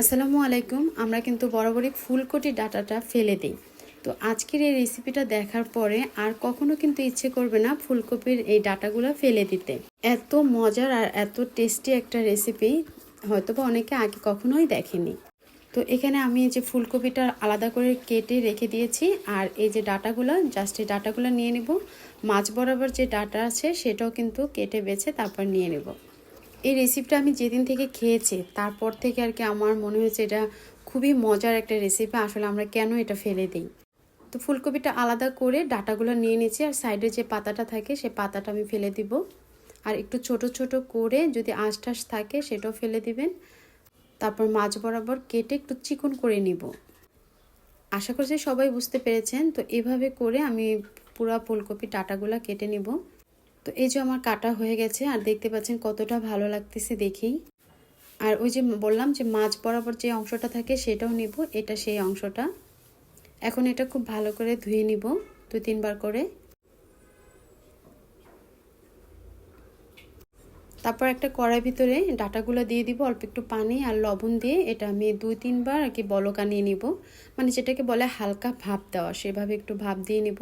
আসসালামু আলাইকুম। আমরা কিন্তু বরাবরই ফুলকপি ডাঁটাটা ফেলে দিই। তো আজকের এই রেসিপিটা দেখার পরে আর কখনো কিন্তু ইচ্ছে করবে না ফুলকপির এই ডাঁটাগুলো ফেলে দিতে। এত মজার আর এত টেস্টি একটা রেসিপি হয়তোবা অনেকে আগে কখনোই দেখেনি। তো এখানে আমি এই যে ফুলকপিটা আলাদা করে কেটে রেখে দিয়েছি, আর এই যে ডাঁটাগুলো জাস্ট এই ডাঁটাগুলো নিয়ে নেব। মাছ বরাবর যে ডাঁটা আছে সেটাও কিন্তু কেটে বেছে তারপর নিয়ে নেব। এই রেসিপিটা আমি যেদিন থেকে খেয়েছি তারপর থেকে আর কি আমার মনে হয়েছে এটা খুবই মজার একটা রেসিপি। আসলে আমরা কেন এটা ফেলে দিই। তো ফুলকপিটা আলাদা করে ডাঁটাগুলো নিয়ে নিয়েছি, আর সাইডে যে পাতাটা থাকে সে পাতাটা আমি ফেলে দিব। আর একটু ছোট ছোট করে যদি আঁশ টাশ থাকে সেটাও ফেলে দিবেন। তারপর মাছ বরাবর কেটে একটু চিকন করে নিব। আশা করছি সবাই বুঝতে পেরেছেন। তো এভাবে করে আমি পুরো ফুলকপি ডাঁটাগুলো কেটে নিব। তো এই যে আমার কাটা হয়ে গেছে, আর দেখতে পাচ্ছেন কতটা ভালো লাগতেছে দেখেই। আর ওই যে বললাম যে মাছ বরাবর যে অংশটা থাকে সেটাও নিব, এটা সেই অংশটা। এখন এটা খুব ভালো করে ধুয়ে নিব 2-3 বার করে। তারপর একটা কড়াই ভিতরে ডাঁটাগুলো দিয়ে দিব, অল্প একটু পানি আর লবণ দিয়ে এটা আমি 2-3 বার আর কি বলকা নিয়ে নিব। মানে যেটাকে বলে হালকা ভাপ দেওয়া, সেভাবে একটু ভাপ দিয়ে নিব।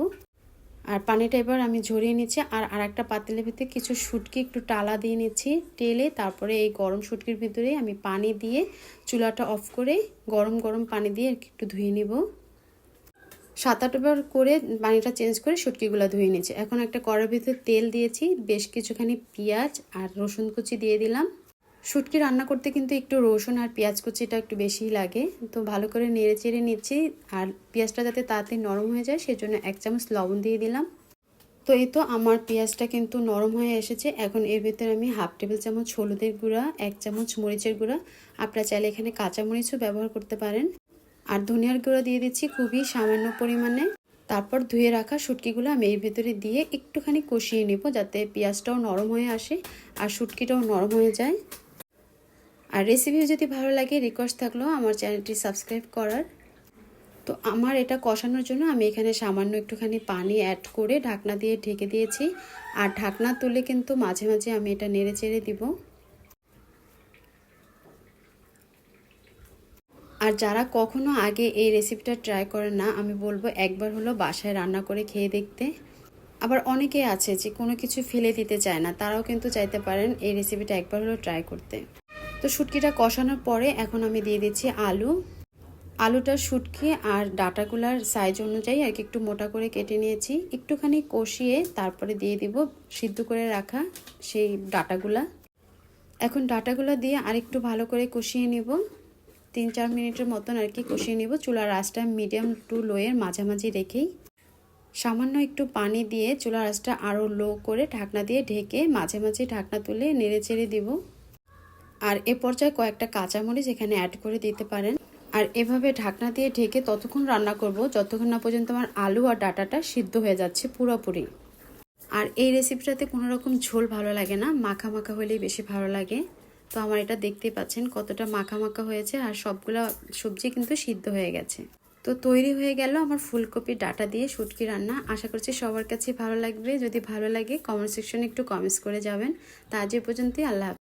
আর পানিটা এবার আমি ঝরিয়ে নিচ্ছি। আর আরেকটা পাতিলের ভিতরে কিছু শুটকি একটু টালা দিয়ে নিচ্ছি টেলে। তারপরে এই গরম শুটকির ভিতরে আমি পানি দিয়ে চুলাটা অফ করে গরম গরম পানি দিয়ে একটু ধুয়ে নিব। 7-8 বার করে পানিটা চেঞ্জ করে শুটকিগুলো ধুয়ে নিচ্ছি। এখন একটা কড়াইয়ের ভিতরে তেল দিয়েছি, বেশ কিছুখানি পেঁয়াজ আর রসুন কুচি দিয়ে দিলাম। শুটকি রান্না করতে কিন্তু একটু রসুন আর পেঁয়াজ কুচিটা একটু বেশিই লাগে। তো ভালো করে নেড়ে চেড়ে নিচ্ছি। আর পেঁয়াজটা যাতে তাড়াতাড়ি নরম হয়ে যায় সেজন্য 1 চামচ লবণ দিয়ে দিলাম। তো এই তো আমার পেঁয়াজটা কিন্তু নরম হয়ে এসেছে। এখন এর ভিতরে আমি 1/2 টেবিল চামচ হলুদের গুঁড়া, 1 চামচ মরিচের গুঁড়া, আপনারা চাইলে এখানে কাঁচা মরিচও ব্যবহার করতে পারেন, আর ধনিয়ার গুঁড়া দিয়ে দিচ্ছি খুবই সামান্য পরিমাণে। তারপর ধুয়ে রাখা শুটকিগুলো আমি এর ভিতরে দিয়ে একটুখানি কষিয়ে নেব, যাতে পেঁয়াজটাও নরম হয়ে আসে আর শুটকিটাও নরম হয়ে যায়। আর রেসিপি যদি ভালো লাগে রিকোয়েস্ট থাকলো আমার চ্যানেলটি সাবস্ক্রাইব করার। তো আমার এটা কষানোর জন্য আমি এখানে সামান্য একটুখানি পানি অ্যাড করে ঢাকনা দিয়ে ঢেকে দিয়েছি। আর ঢাকনা তুলে কিন্তু মাঝে মাঝে আমি এটা নেড়ে চেড়ে দিব। আর যারা কখনো আগে এই রেসিপিটা ট্রাই করেন না, আমি বলবো একবার হলো বাসায় রান্না করে খেয়ে দেখতে। আবার অনেকে আছে যে কোনো কিছু ফেলে দিতে চায় না, তারাও কিন্তু চাইতে পারেন এই রেসিপিটা একবার হলো ট্রাই করতে। তো শুটকিটা কষানোর পরে এখন আমি দিয়ে দিচ্ছি আলু। আলুটা শুটকি আর ডাঁটাগুলার সাইজ অনুযায়ী আর কি একটু মোটা করে কেটে নিয়েছি। একটুখানি কষিয়ে তারপরে দিয়ে দিব সিদ্ধ করে রাখা সেই ডাঁটাগুলা। এখন ডাঁটাগুলো দিয়ে আরেকটু ভালো করে কষিয়ে নিব, 3-4 মিনিটের মতন আর কি কষিয়ে নিব। চুলার আঁচটা মিডিয়াম টু লোয়ের মাঝামাঝি রেখেই সামান্য একটু পানি দিয়ে চুলার আঁচটা আরও লো করে ঢাকনা দিয়ে ঢেকে মাঝে মাঝে ঢাকনা তুলে নেড়ে চেড়ে দিব। আর এ পর্যায়ে কয়েকটা কাঁচামরিচ এখানে অ্যাড করে দিতে পারেন। আর এভাবে ঢাকনা দিয়ে ঢেকে ততক্ষণ রান্না করব যতক্ষণ না পর্যন্ত আমার আলু আর ডাঁটাটা সিদ্ধ হয়ে যাচ্ছে পুরোপুরি। আর এই রেসিপিটাতে কোনো রকম ঝোল ভালো লাগে না, মাখা মাখা হলেই বেশি ভালো লাগে। তো আমার এটা দেখতেই পাচ্ছেন কতটা মাখা মাখা হয়েছে, আর সবগুলা সবজি কিন্তু সিদ্ধ হয়ে গেছে। তো তৈরি হয়ে গেল আমার ফুলকপি ডাঁটা দিয়ে শুটকি রান্না। আশা করছি সবার কাছে ভালো লাগবে। যদি ভালো লাগে কমেন্ট সেকশনে একটু কমেন্টস করে যাবেন। তা আজ এ পর্যন্তই, আল্লাহ হাফেজ।